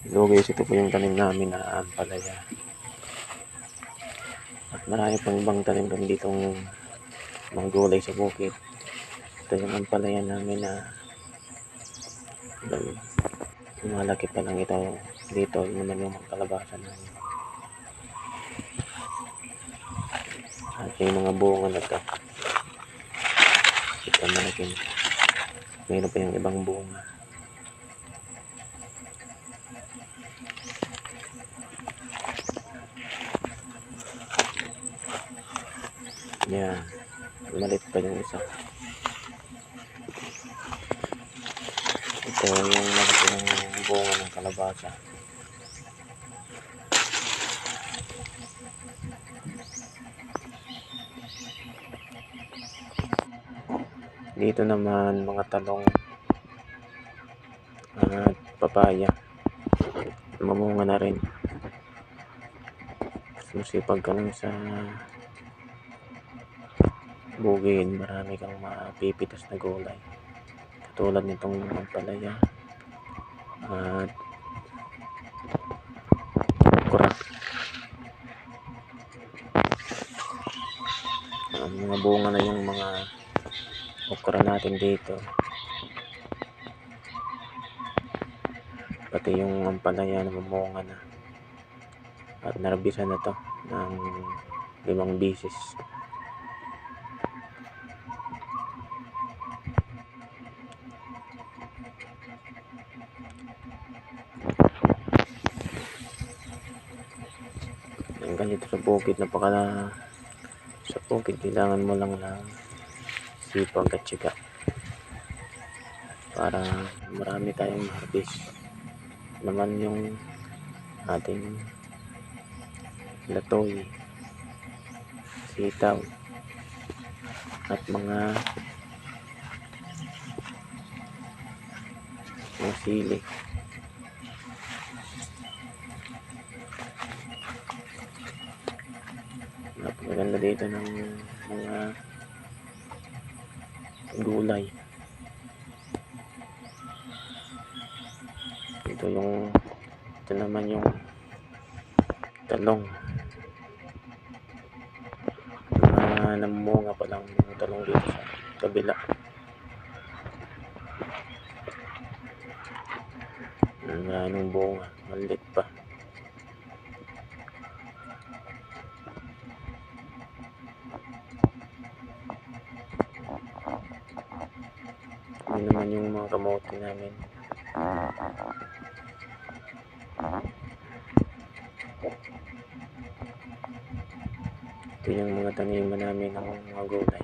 Hello guys, ito po yung tanim namin na ampalaya. At marami pang ibang tanim kami ditong mga gulay sa bukid. Ito yung ampalaya namin na lumalaki pa lang ito dito. Yun naman yung mga kalabasa namin. At yung mga bunga na ito. Ito malaki. Mayroon pa yung ibang bunga. Yan. Malit pa yung isa. Ito yung malaki ng bunga ng kalabasa. Dito naman mga talong at papaya. Mamunga na rin. Masipag ka lang sa bukid, marami kang mapipitas na gulay. Katulad nitong ampalaya at okra. Ang mga bunga na yung mga okra natin dito. Pati yung ampalaya na mamunga na. At narabisan na to ng 5 bisis. Ang ganito sa bukid, sa bukid kailangan mo lang sipag at syaga para marami tayong harvest. Naman yung ating latoy, sitaw at mga sili. Napakaganda dito ng mga gulay. Ito naman yung talong. Namunga pa lang yung talong dito sa kabila. Maraming bunga, maliit pa. Yun naman yung mga kamote namin. Ito yung mga taniman namin ng mga gulay.